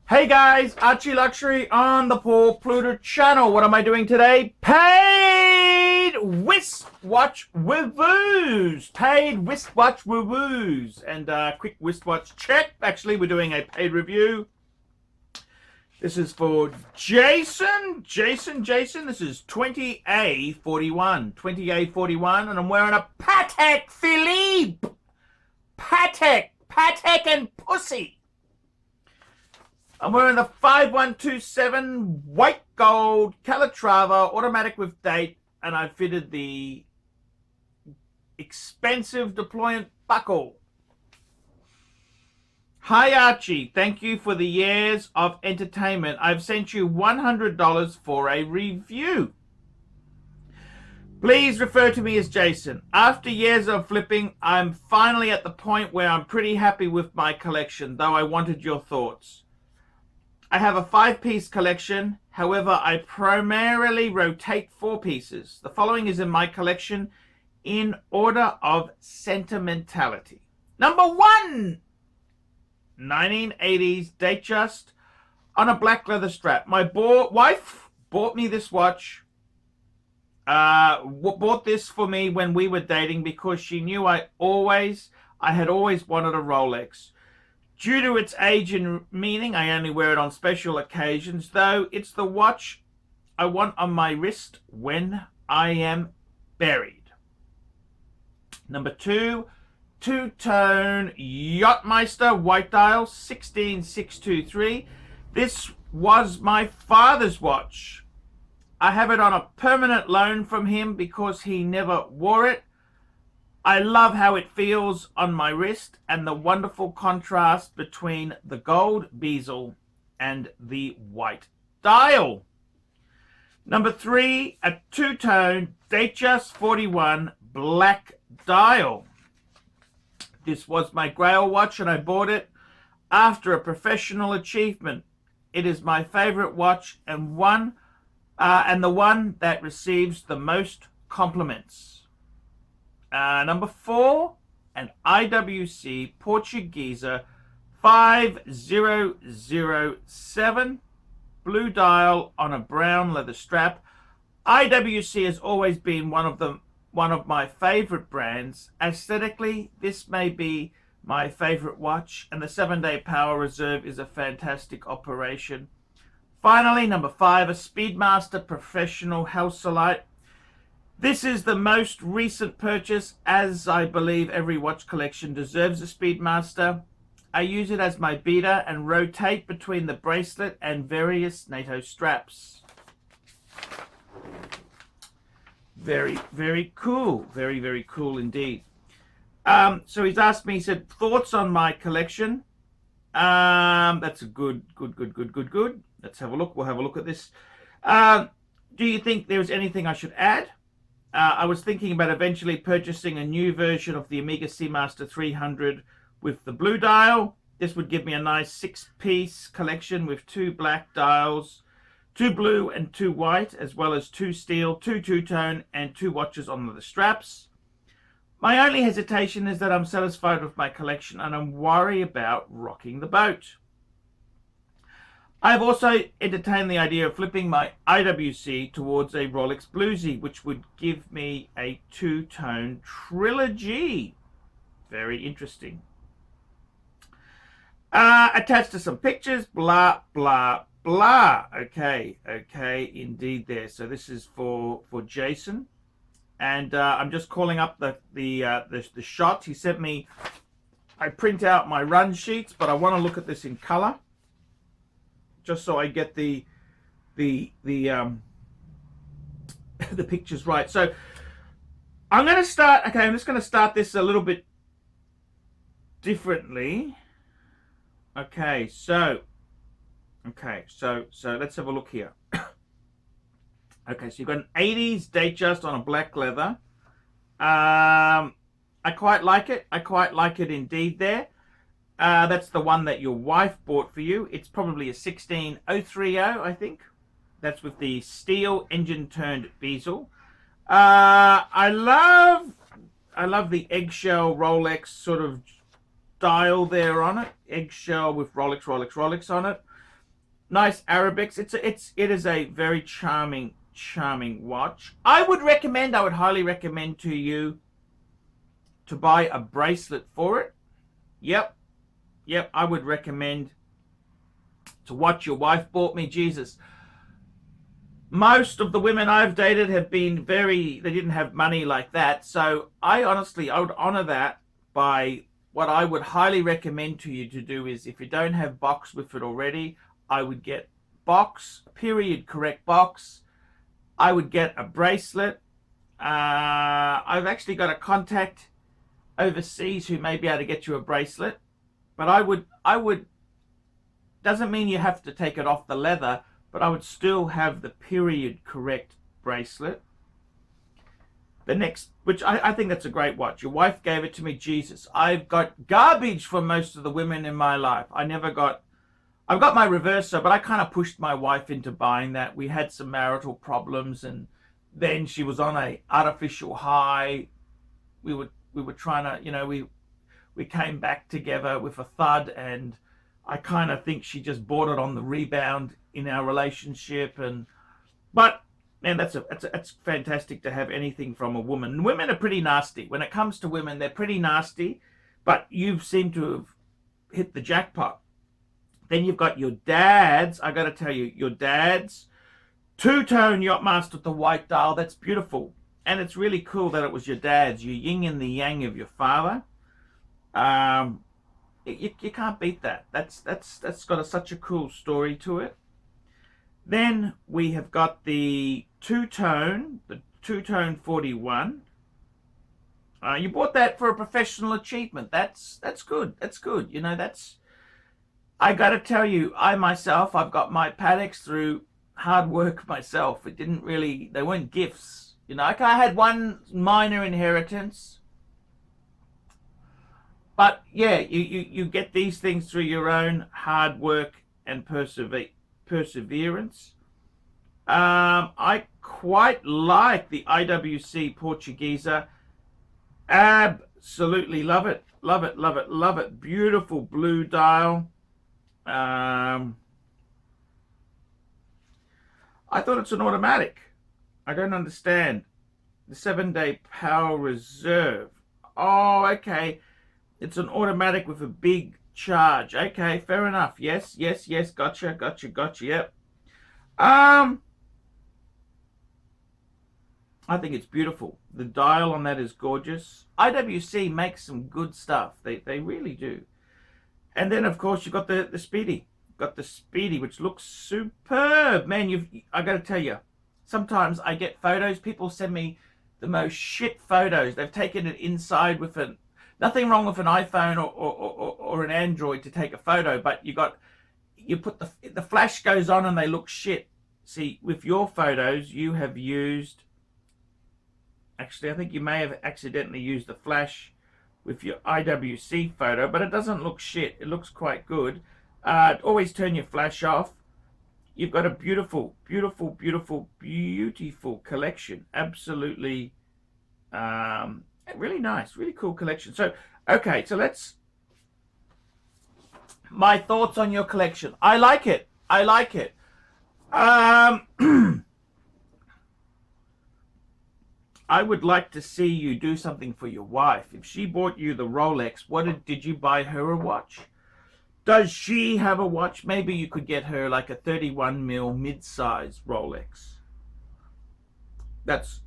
Hey guys, Archie Luxury on the Paul Pluter channel. What am I doing today? Paid wristwatch reviews. Paid wristwatch reviews. And quick wristwatch check. Actually, we're doing a paid review. This is for Jason. Jason. This is 20A41. 20A41. And I'm wearing a Patek Philippe. Patek and pussy. I'm wearing the 5127 white gold Calatrava automatic with date, and I fitted the expensive deployment buckle. Hi Archie, thank you for the years of entertainment. I've sent you $100 for a review. Please refer to me as Jason. After years of flipping, I'm finally at the point where I'm pretty happy with my collection, though I wanted your thoughts. I have a 5-piece collection. However, I primarily rotate 4 pieces. The following is in my collection in order of sentimentality. Number 1, 1980s Datejust on a black leather strap. My wife bought me this watch. Bought this for me when we were dating because she knew I had always wanted a Rolex. Due to its age and meaning, I only wear it on special occasions, though it's the watch I want on my wrist when I am buried. Number 2, two-tone Yachtmeister white dial 16623. This was my father's watch. I have it on a permanent loan from him because he never wore it. I love how it feels on my wrist and the wonderful contrast between the gold bezel and the white dial. Number 3, a two-tone Datejust 41 black dial. This was my Grail watch and I bought it after a professional achievement. It is my favorite watch and the one that receives the most compliments. Number 4, an IWC Portuguesa 5007 blue dial on a brown leather strap. IWC has always been one of my favorite brands. Aesthetically, this may be my favorite watch, and the 7-day power reserve is a fantastic operation. Finally, number 5, a Speedmaster Professional Halcyon. This is the most recent purchase, as I believe every watch collection deserves a Speedmaster. I use it as my beater and rotate between the bracelet and various NATO straps. Very, very cool. Very, very cool indeed. So he's asked me, he said, thoughts on my collection. That's a good. Let's have a look. We'll have a look at this. Do you think there's anything I should add? I was thinking about eventually purchasing a new version of the Omega Seamaster 300 with the blue dial. This would give me a nice 6-piece collection with 2 black dials, 2 blue and 2 white, as well as 2 steel, 2 two-tone, and 2 watches on the straps. My only hesitation is that I'm satisfied with my collection and I'm worried about rocking the boat. I've also entertained the idea of flipping my IWC towards a Rolex Bluesy, which would give me a 2-tone trilogy. Very interesting. Attached to some pictures, blah, blah, blah. Okay, indeed there. So this is for Jason. And I'm just calling up the shot. He sent me, I print out my run sheets, but I want to look at this in color, just so I get the pictures right. So I'm going to start. Okay, I'm just going to start this a little bit differently. Okay, so let's have a look here. Okay, so you've got an 80s Datejust on a black leather. I quite like it. I quite like it indeed there. That's the one that your wife bought for you. It's probably a 16030, I think. That's with the steel engine-turned bezel. I love the eggshell Rolex sort of dial there on it. Eggshell with Rolex on it. nice Arabics. It is a very charming watch. I would highly recommend to you to buy a bracelet for it. Yep, I would recommend to what your wife bought me. Jesus, most of the women I've dated have been they didn't have money like that. So I would honor that by what I would highly recommend to you to do is, if you don't have box with it already, I would get box, period, correct box. I would get a bracelet. I've actually got a contact overseas who may be able to get you a bracelet, but I would, doesn't mean you have to take it off the leather, but I would still have the period correct bracelet. The next, which I think that's a great watch. Your wife gave it to me. Jesus, I've got garbage for most of the women in my life. I've got my Reverso, but I kind of pushed my wife into buying that. We had some marital problems, and then she was on a artificial high. We were trying to, we came back together with a thud, and I kind of think she just bought it on the rebound in our relationship. But man, that's fantastic to have anything from a woman. Women are pretty nasty. When it comes to women, they're pretty nasty, but you seem to have hit the jackpot. Then you've got your dad's. I got to tell you, your dad's two-tone Yachtmaster with the white dial. That's beautiful. And it's really cool that it was your dad's, your yin and the yang of your father. You can't beat that. That's got such a cool story to it. Then we have got the two-tone 41. You bought that for a professional achievement. That's good. That's good. I got to tell you, I've got my Pateks through hard work myself. They weren't gifts. I had one minor inheritance. But yeah, you get these things through your own hard work and perseverance. I quite like the IWC Portuguesa. Absolutely love it. Love it, love it, love it. Beautiful blue dial. I thought it's an automatic. I don't understand. The 7-day power reserve. Oh, okay. It's an automatic with a big charge. Okay, fair enough. Yes. Gotcha. Yep. I think it's beautiful. The dial on that is gorgeous. IWC makes some good stuff. They really do. And then, of course, you've got the Speedy. Got the Speedy, which looks superb. Man, I got to tell you, sometimes I get photos. People send me the most shit photos. They've taken it inside with nothing wrong with an iPhone or an Android to take a photo, but you put the flash goes on and they look shit. See, with your photos, you have used, actually, I think you may have accidentally used the flash with your IWC photo, but it doesn't look shit. It looks quite good. Always turn your flash off. You've got a beautiful collection. Absolutely, really nice, really cool collection. So, okay, so my thoughts on your collection. I like it. I would like to see you do something for your wife. If she bought you the Rolex, did you buy her a watch? Does she have a watch? Maybe you could get her like a 31mm mid-size Rolex. That's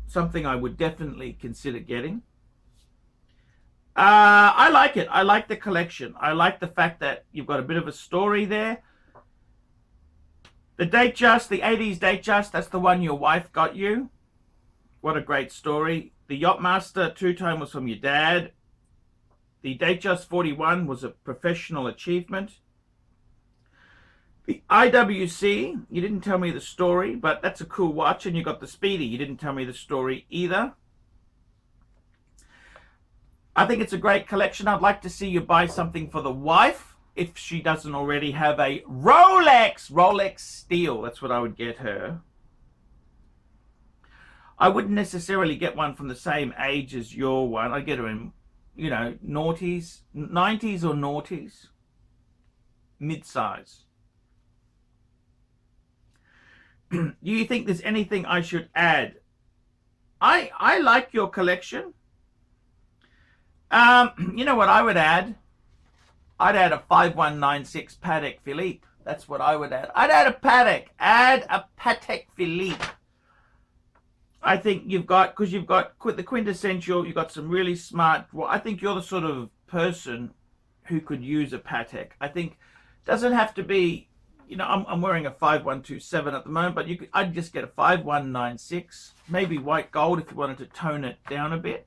something I would definitely consider getting. I like it. I like the collection. I like the fact that you've got a bit of a story there. The Datejust, the 80s Datejust, that's the one your wife got you. What a great story. The Yachtmaster two-tone was from your dad. The Datejust 41 was a professional achievement. The IWC, you didn't tell me the story, but that's a cool watch. And you got the Speedy. You didn't tell me the story either. I think it's a great collection. I'd like to see you buy something for the wife if she doesn't already have a Rolex Steel. That's what I would get her. I wouldn't necessarily get one from the same age as your one. I'd get her in, noughties, 90s or noughties, mid-size. Do you think there's anything I should add? I like your collection. You know what I would add? I'd add a 5196 Patek Philippe. That's what I would add. I'd add a Patek. Add a Patek Philippe. I think you've got, because you've got the quintessential, you've got some really smart, well, I think you're the sort of person who could use a Patek. I think it doesn't have to be, you know, I'm wearing a 5127 at the moment, but I'd just get a 5196, maybe white gold if you wanted to tone it down a bit.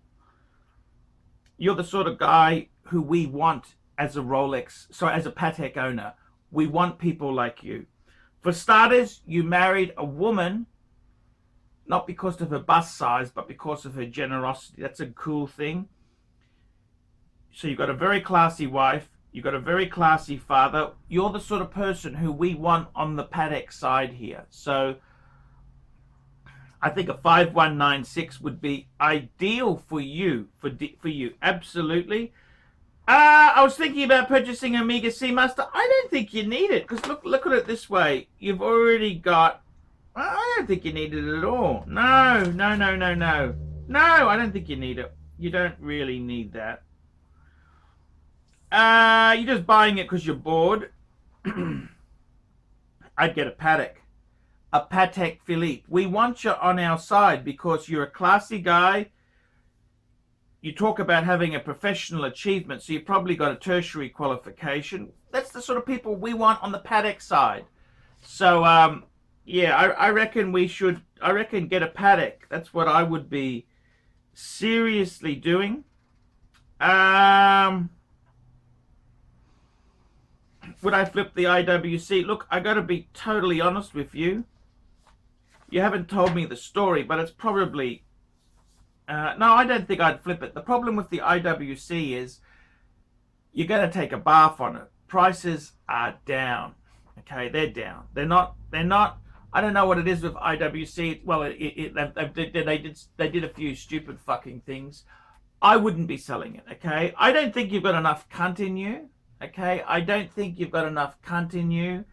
You're the sort of guy who we want as a Rolex, sorry, as a Patek owner. We want people like you. For starters, you married a woman, not because of her bust size, but because of her generosity. That's a cool thing. So you've got a very classy wife. You've got a very classy father. You're the sort of person who we want on the Patek side here. So I think a 5196 would be ideal for you. For you, absolutely. I was thinking about purchasing Omega Seamaster. I don't think you need it, because look at it this way. You've already got. I don't think you need it at all. No. No, I don't think you need it. You don't really need that. You're just buying it because you're bored. I'd get a Patek. A Patek Philippe. We want you on our side because you're a classy guy. You talk about having a professional achievement, so you've probably got a tertiary qualification. That's the sort of people we want on the Patek side. So, yeah, I reckon we should, get a Patek. That's what I would be seriously doing. Would I flip the IWC? Look, I got to be totally honest with you. You haven't told me the story, but it's probably... no, I don't think I'd flip it. The problem with the IWC is you're going to take a bath on it. Prices are down. Okay, they're down. They're not. I don't know what it is with IWC. Well, they did a few stupid fucking things. I wouldn't be selling it. Okay, I don't think you've got enough cunt in you. Okay, I don't think you've got enough cunt in you.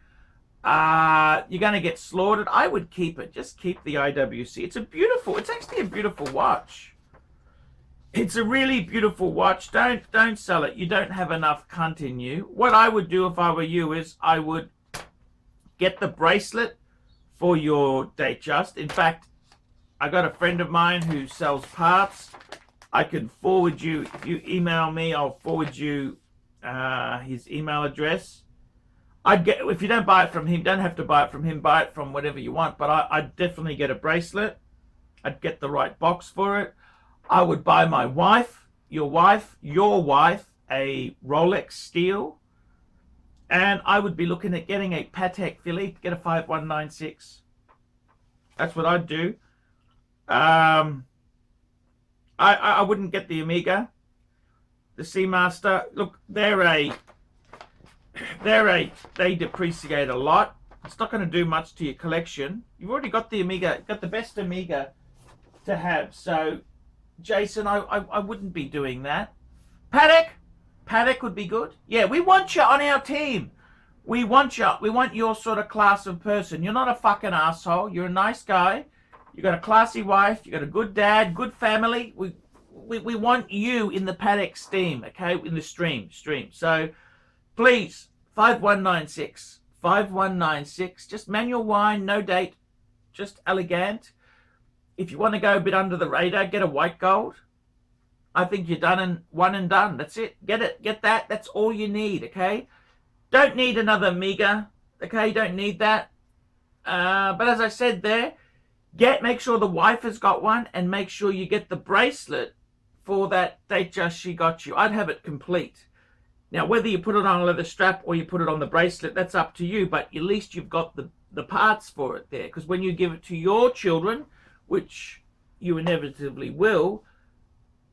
You're going to get slaughtered. I would keep it. Just keep the IWC. It's actually a beautiful watch. It's a really beautiful watch. Don't sell it. You don't have enough cunt in you. What I would do if I were you is I would get the bracelet for your Datejust. In fact, I got a friend of mine who sells parts. I can forward you, if you email me, I'll forward you his email address. If you don't buy it from him, don't have to buy it from him, buy it from whatever you want, but I'd definitely get a bracelet. I'd get the right box for it. I would buy my wife, your wife, a Rolex steel, and I would be looking at getting a Patek Philippe, get a 5196. That's what I'd do. I wouldn't get the Omega, the Seamaster. Look, they depreciate a lot. It's not going to do much to your collection. You've already got the Omega, got the best Omega to have. So, Jason, I wouldn't be doing that. Patek would be good. Yeah, we want you on our team. We want you. We want your sort of class of person. You're not a fucking asshole. You're a nice guy. You got a classy wife. You got a good dad, good family. We want you in the Patek steam, okay? In the stream. So, please, 5196. 5196. Just manual wine, no date. Just elegant. If you want to go a bit under the radar, get a white gold. I think you're one and done. That's it. Get it. Get that. That's all you need, okay? Don't need another Omega, okay? Don't need that. But as I said there, make sure the wife has got one, and make sure you get the bracelet for that Datejust she got you. I'd have it complete. Now, whether you put it on a leather strap or you put it on the bracelet, that's up to you, but at least you've got the parts for it there. Because when you give it to your children, which you inevitably will,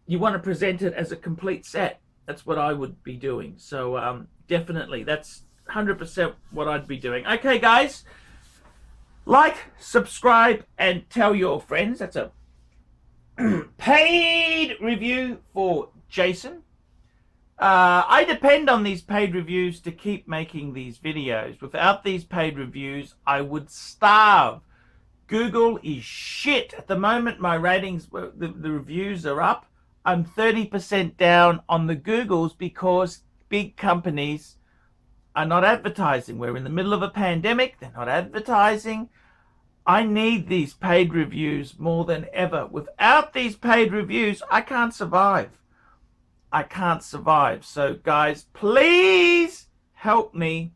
you want to present it as a complete set. That's what I would be doing. So definitely, that's 100% what I'd be doing. Okay, guys, like, subscribe, and tell your friends. That's a paid review for Jason. I depend on these paid reviews to keep making these videos. Without these paid reviews, I would starve. Google is shit. At the moment, my ratings, the reviews are up. I'm 30% down on the Googles because big companies are not advertising. We're in the middle of a pandemic. They're not advertising. I need these paid reviews more than ever. Without these paid reviews, I can't survive. I can't survive. So guys, please help me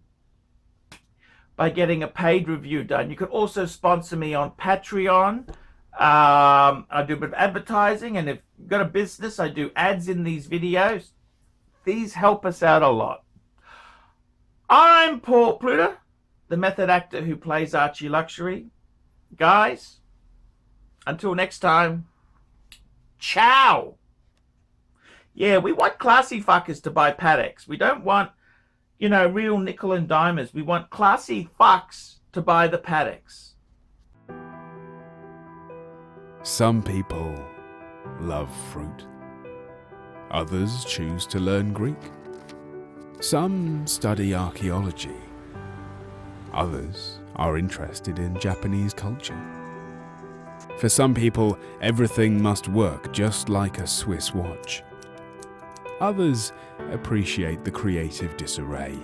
by getting a paid review done. You could also sponsor me on Patreon. I do a bit of advertising, and if you've got a business, I do ads in these videos. These help us out a lot. I'm Paul Pluta, the method actor who plays Archie Luxury. Guys, until next time, ciao. Yeah, we want classy fuckers to buy Pateks. We don't want, real nickel and dimers. We want classy fucks to buy the Pateks. Some people love fruit. Others choose to learn Greek. Some study archaeology. Others are interested in Japanese culture. For some people, everything must work just like a Swiss watch. Others appreciate the creative disarray.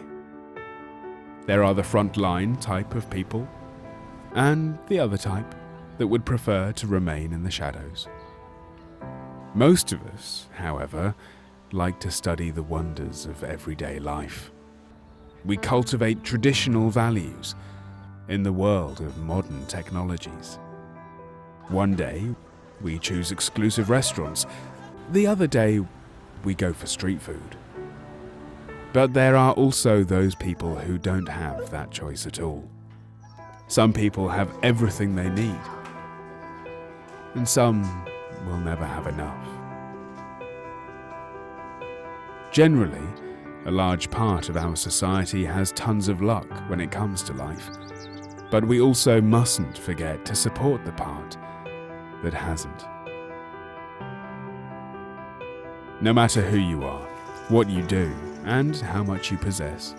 There are the frontline type of people, and the other type that would prefer to remain in the shadows. Most of us, however, like to study the wonders of everyday life. We cultivate traditional values in the world of modern technologies. One day, we choose exclusive restaurants. The other day, we go for street food. But there are also those people who don't have that choice at all. Some people have everything they need, and some will never have enough. Generally, a large part of our society has tons of luck when it comes to life, but we also mustn't forget to support the part that hasn't. No matter who you are, what you do, and how much you possess,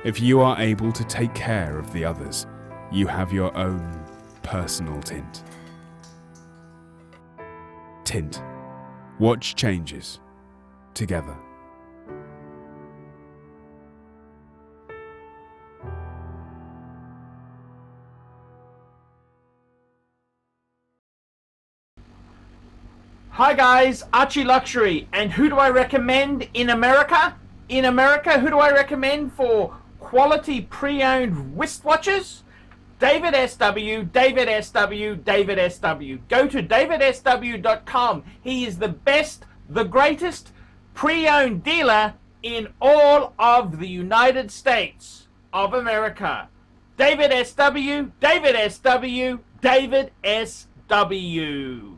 if you are able to take care of the others, you have your own personal tint. Tint. Watch changes. Together. Hi guys, Archie Luxury, and who do I recommend in America? In America, who do I recommend for quality pre-owned wristwatches? David SW, David SW, David SW. Go to davidsw.com. He is the best, the greatest pre-owned dealer in all of the United States of America. David SW, David SW, David SW.